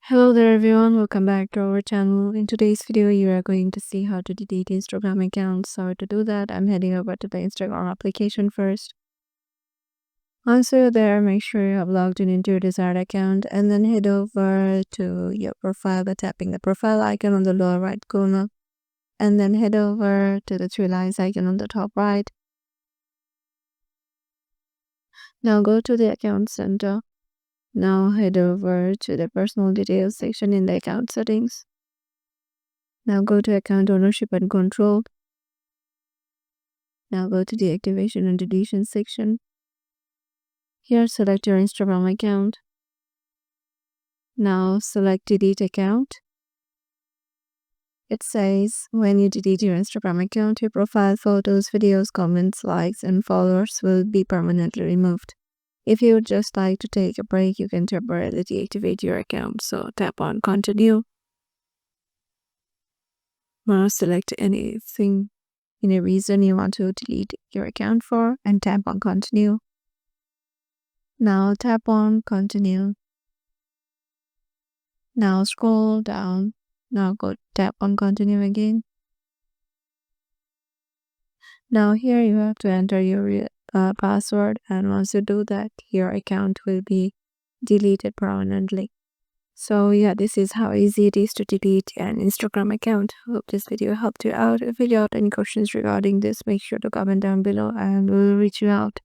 Hello there everyone, welcome back to our channel. In today's video, you are going to see how to delete Instagram accounts. So to do that, I'm heading over to the Instagram application first. Once you're there, make sure you have logged in into your desired account and then head over to your profile by tapping the profile icon on the lower right corner and then head over to the three lines icon on the top right. Now go to the account center. Now head over to the personal details section in the account settings. Now go to account ownership and control. Now go to the activation and deletion section. Here select your Instagram account. Now select delete account. It says when you delete your Instagram account, your profile photos, videos, comments, likes, and followers will be permanently removed. If you would just like to take a break, you can temporarily deactivate your account. So tap on continue. Now select any reason you want to delete your account for and tap on continue. Now tap on continue. Now scroll down. Now go tap on continue again. Now here you have to enter your password, and once you do that, your account will be deleted permanently. So yeah, this is how easy it is to delete an Instagram account. Hope this video helped you out. If you got any questions regarding this, make sure to comment down below and we'll reach you out.